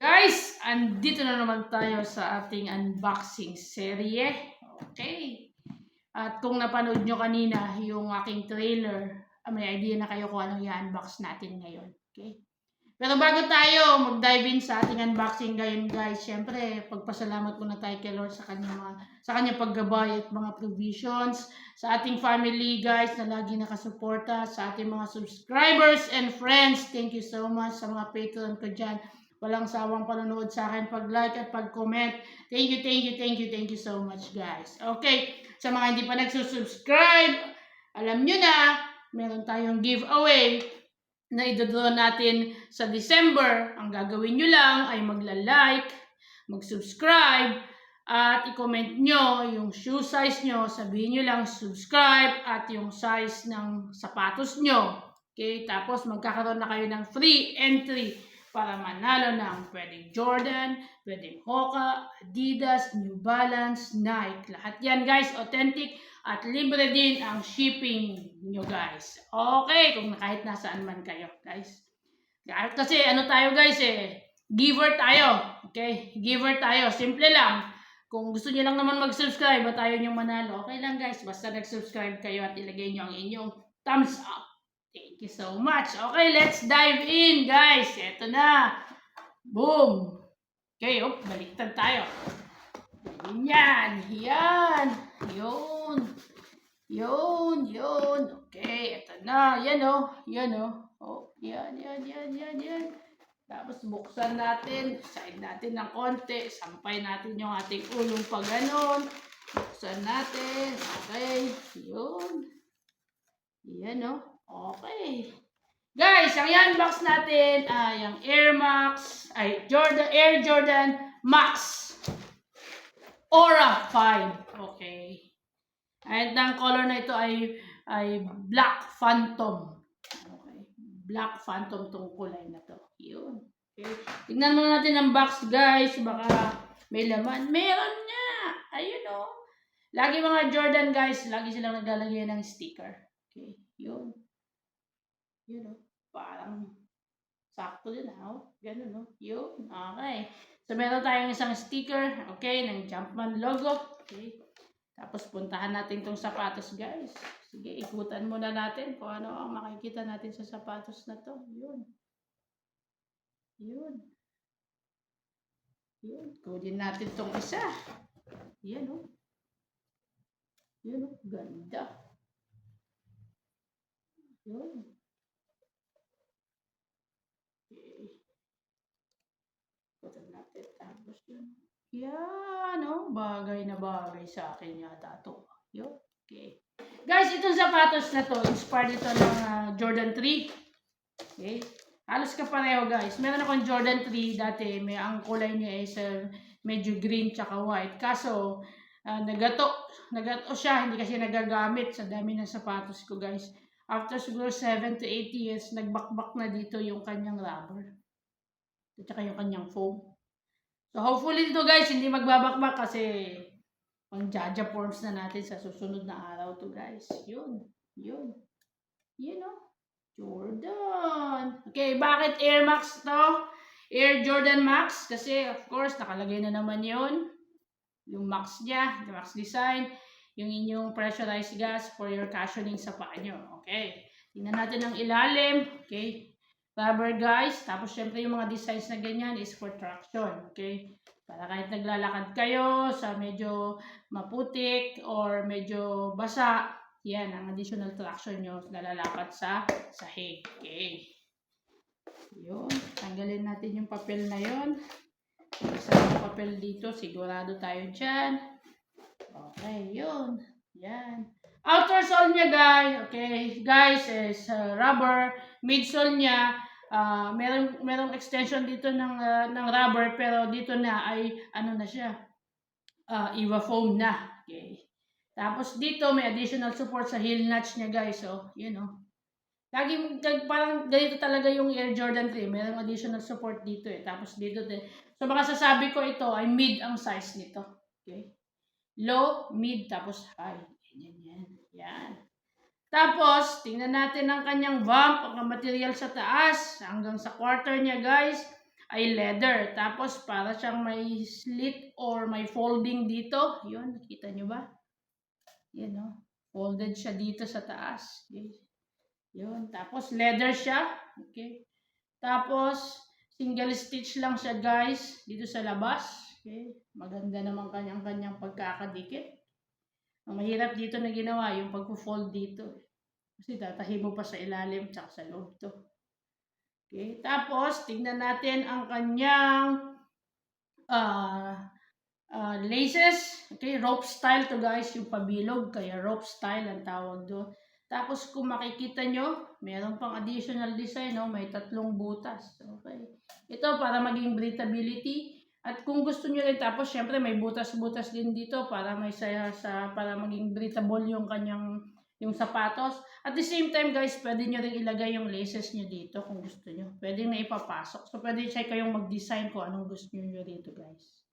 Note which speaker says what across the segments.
Speaker 1: Guys, andito na naman tayo sa ating unboxing serye. Okay. At kung napanood nyo kanina yung aking trailer, may idea na kayo kung anong i-unbox natin ngayon. Okay. Pero bago tayo mag-dive in sa ating unboxing ngayon, guys, syempre, pagpasalamat muna tayo kay Lord sa kanyang paggabay at mga provisions, sa ating family, guys, na lagi nakasuporta, sa ating mga subscribers and friends. Thank you so much sa mga patron ko dyan. Walang sawang panonood sa akin, pag-like at pag-comment. Thank you so much, guys. Okay, sa mga hindi pa nagsusubscribe, alam nyo na, meron tayong giveaway na idodraw natin sa December. Ang gagawin nyo lang ay magla-like, mag-subscribe, at i-comment nyo yung shoe size nyo. Sabihin nyo lang subscribe at yung size ng sapatos nyo. Okay, tapos magkakaroon na kayo ng free entry para manalo ng pwedeng Jordan, pwedeng Hoka, Adidas, New Balance, Nike. Lahat yan, guys, authentic at libre din ang shipping nyo, guys. Okay, kung kahit nasaan man kayo, guys. Kasi ano tayo, guys, giver tayo. Okay, giver tayo. Simple lang. Kung gusto niyo lang naman mag-subscribe at tayo nyo manalo, okay lang, guys. Basta nag-subscribe kayo at ilagay nyo ang inyong thumbs up. Thank you so much. Okay, let's dive in, guys. Ito na. Boom. Okay, baliktad tayo. Yan. Yan. Yun. Yun. Yun. Okay, ito na. Yan o. Yan o. Oh, yan. Tapos buksan natin. Side natin ng konti. Sampay natin yung ating ulong pag ganon. Buksan natin. Okay. Yun. Yan o. Okay. Guys, ang i-unbox natin ay ang Air Jordan Max Aura 5. Okay. At ang color na ito ay Black Phantom. Okay. Black Phantom tong kulay na to. Yun. Okay. Tignan muna natin ang box, guys. Baka may laman. Meron nga. Ayun o. Lagi mga Jordan, guys, lagi silang naglalagay ng sticker. Okay. Yun. Yun o. Parang sakto din o. Ganun o. Yun. Okay. So, meron tayong isang sticker. Okay. Ng Jumpman logo. Okay. Tapos, puntahan natin itong sapatos, guys. Sige, ikutan muna natin kung ano ang makikita natin sa sapatos na to. Yun. Yun. Yun. Kunin natin itong isa. Yan o. Yun o. Ganda. Yun. Natin tapos yun. Yan, no? Bagay na bagay sa akin yata ito. Yun. Okay. Guys, itong sapatos na to, inspired ito ng Jordan 3. Okay. Halos kapareho, guys. Meron akong Jordan 3 dati. Ang kulay niya is medyo green tsaka white. Kaso, nagato siya. Hindi kasi nagagamit sa dami ng sapatos ko, guys. After siguro 7 to 8 years, nagbakbak na dito yung kanyang rubber. At saka yung kanyang foam. So, hopefully dito, guys, hindi magbabakbak kasi pang jaja forms na natin sa susunod na araw to, guys. Yun. Yun. Yun, o. Jordan. Okay, bakit Air Max to? Air Jordan Max. Kasi, of course, nakalagay na naman yun. Yung Max niya, the Max design. Yung inyong pressurized gas for your cushioning sa paa nyo. Okay. Tingnan natin ang ilalim. Okay. Rubber, guys. Tapos, syempre, yung mga designs na ganyan is for traction. Okay? Para kahit naglalakad kayo sa medyo maputik or medyo basa, yan, ang additional traction nyo nalalapat sa sahig. Okay? Yun. Tanggalin natin yung papel na yun. Isa yung papel dito. Sigurado tayo dyan. Okay, yun. Yan. Outer sole niya, guys. Okay, guys, is rubber. Midsole niya, merong extension dito ng rubber, pero dito na ay ano na siya, EVA foam na. Okay. Tapos dito may additional support sa heel notch niya, guys. So, yun o. Lagi parang ganito talaga yung Air Jordan 3. Merong additional support dito eh. Tapos dito din. So, baka sasabi ko ito ay mid ang size nito. Okay. Low, mid, tapos high. Yan. Tapos, tingnan natin ang kanyang bump, ang material sa taas, hanggang sa quarter niya guys, ay leather. Tapos, para siyang may slit or may folding dito. Yun, nakita nyo ba? Yan o. Folded siya dito sa taas. Okay. Yun. Tapos, leather siya. Okay. Tapos, single stitch lang siya guys, dito sa labas. Okay. Maganda naman kanyang pagkakadikit. Ang mahirap dito na ginawa, yung pag-fold dito. Kasi tatahin mo pa sa ilalim tsaka sa loob to. Okay. Tapos, tingnan natin ang kanyang laces. Okay. Rope style to guys, yung pabilog. Kaya rope style ang tawag doon. Tapos, kung makikita nyo, meron pang additional design. No? May 3 butas. Okay. Ito para maging breathability. At kung gusto nyo rin, tapos syempre may butas-butas din dito para may para maging breathable yung kanyang yung sapatos. At the same time guys, pwede nyo rin ilagay yung laces nyo dito kung gusto nyo. Pwede na ipapasok. So pwede siya kayong mag-design kung anong gusto nyo dito guys.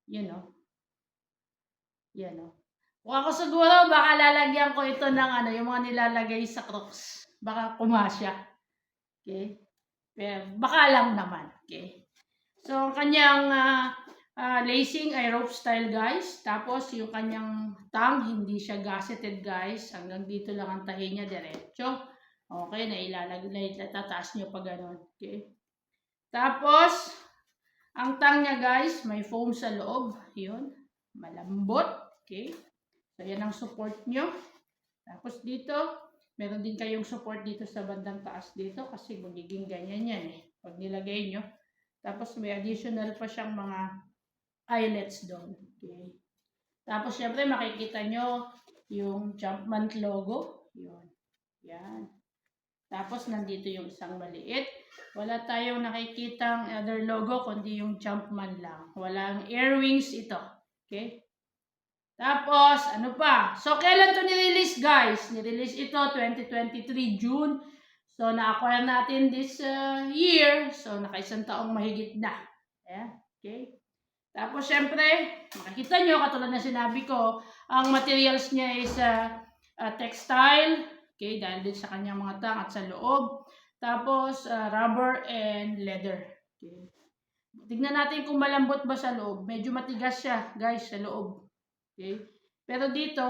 Speaker 1: You know. Yan o. Kung ako siguro, baka lalagyan ko ito ng yung mga nilalagay sa Crocs. Baka kumasya. Okay. Pero baka lang naman. Okay. So, ang kanyang lacing ay rope style guys. Tapos, yung kanyang tongue, hindi siya gusseted guys. Hanggang dito lang ang tahi niya, diretso. Okay, tataas nyo pa gano'n. Okay. Tapos, ang tongue niya guys, may foam sa loob. Yun. Malambot. Okay. So, yan ang support nyo. Tapos dito, meron din kayong support dito sa bandang taas dito kasi magiging ganyan yan eh. Pag nilagay nyo. Tapos may additional pa siyang mga eyelets doon. Okay. Tapos syempre makikita nyo yung Jumpman logo. Yun. Yan. Tapos nandito yung isang maliit. Wala tayong nakikitang other logo kundi yung Jumpman lang. Walang Airwings ito. Okay. Tapos, ano pa? So, kailan to nirelease guys? Nirelease ito 2023 June. So, na-acquire natin this year. So, naka-1 taong mahigit na. Ayan. Okay. Tapos, syempre, makikita nyo, katulad na sinabi ko, ang materials niya is textile. Okay. Dahil din sa kanyang mga tang at sa loob. Tapos, rubber and leather. Okay. Tignan natin kung malambot ba sa loob. Medyo matigas siya, guys, sa loob. Okay. Pero dito,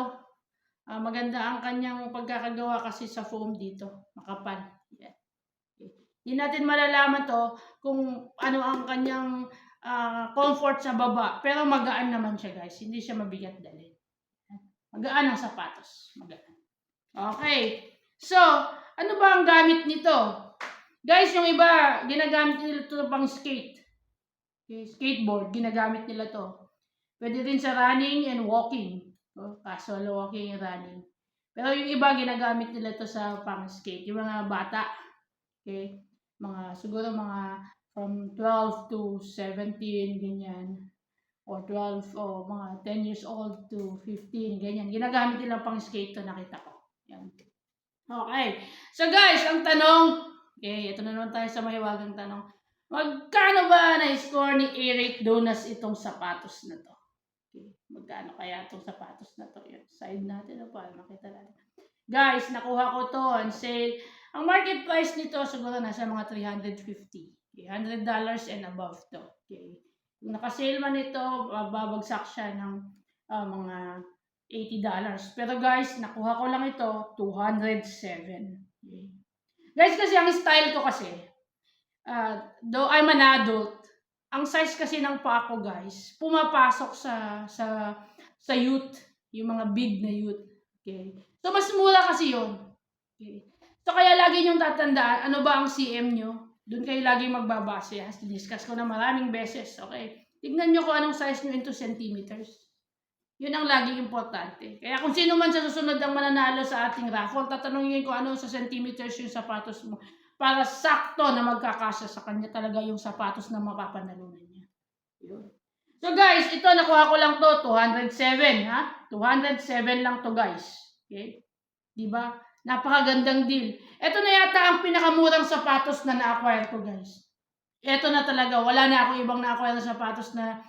Speaker 1: maganda ang kanyang pagkakagawa kasi sa foam dito. Makapal. Yeah. Okay. Hindi natin malalaman to kung ano ang kanyang comfort sa baba. Pero magaan naman siya guys. Hindi siya mabigat dalhin. Magaan ang sapatos. Magaan. Okay. So, ano ba ang gamit nito? Guys, yung iba, ginagamit nila ito pang skate. Okay. Skateboard, ginagamit nila to. Pwede din sa running and walking. Casual walking and running. Pero yung iba, ginagamit nila ito sa pang-skate. Yung mga bata. Okay? Siguro mga from 12 to 17, ganyan. Or 12, o mga 10 years old to 15, ganyan. Ginagamit nila pang-skate ito, nakita ko. Yan. Okay. So guys, ang tanong, okay, ito na naman tayo sa mahiwagang tanong. Magkano ba na-score ni Eric Donas itong sapatos na to? Okay. Magkano kaya itong sapatos na to? Yan. Side natin para makita natin. Guys, nakuha ko to on sale. Ang market price nito siguro nasa mga $350. Okay. $100 and above to. Okay. Kung nakasale man ito, babagsak siya ng mga $80. Pero guys, nakuha ko lang ito, 207. Okay. Guys, kasi ang style ko kasi, though I'm an adult, ang size kasi ng paa ko guys, pumapasok sa youth, yung mga big na youth. Okay. So, mas mura kasi yun. Okay. So, kaya lagi nyong tatandaan, ano ba ang CM nyo? Doon kayo lagi magbabase. Discuss ko na maraming beses. Okay. Tignan nyo kung anong size nyo into centimeters. Yun ang lagi importante. Kaya kung sino man sa susunod ang mananalo sa ating raffle, tatanungin ko ano sa centimeters yung sapatos mo. Para sakto na magkakasya sa kanya talaga yung sapatos na mapapanalunan niya. Yun. So guys, ito nakuha ko lang to, 207 ha. 207 lang to guys. Okay? Diba? Napakagandang deal. Ito na yata ang pinakamurang sapatos na na-acquire ko guys. Ito na talaga, wala na akong ibang na-acquire na sapatos na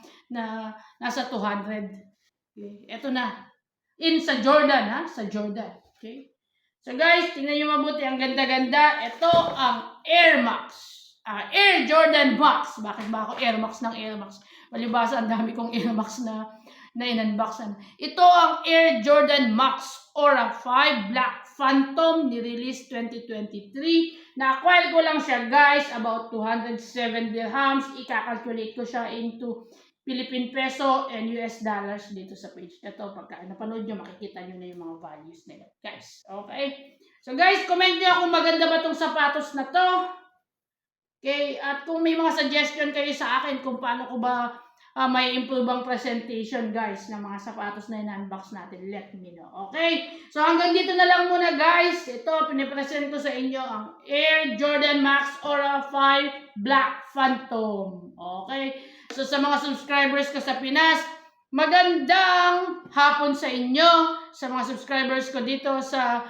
Speaker 1: nasa 200. Okay? Ito na. Sa Jordan ha, sa Jordan. Okay? So guys, tingnan nyo mabuti, ang ganda-ganda. Ito ang Air Max. Air Jordan Max. Bakit ba ako Air Max ng Air Max? Palibasa, ang dami kong Air Max na in-unboxan. Ito ang Air Jordan Max Aura 5 Black Phantom, ni-release 2023. Na-acquire ko lang siya guys, about 207 dirhams. Ika-calculate ko siya into Philippine peso and US dollars dito sa page. Ito, pagka napanood nyo, makikita nyo na yung mga values nila. Guys, okay? So guys, comment nyo kung maganda ba itong sapatos na to. Okay, at kung may mga suggestion kayo sa akin kung paano ko ba may improve ang presentation guys ng mga sapatos na in-unbox natin, let me know. Okay? So hanggang dito na lang muna guys. Ito, pinipresent ko sa inyo ang Air Jordan Max Aura 5 Black Phantom. Okay? So sa mga subscribers ko sa Pinas, magandang hapon sa inyo. Sa mga subscribers ko dito sa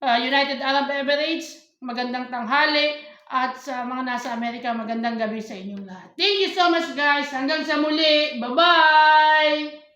Speaker 1: United Arab Emirates, magandang tanghali. At sa mga nasa Amerika, magandang gabi sa inyong lahat. Thank you so much guys. Hanggang sa muli. Bye-bye!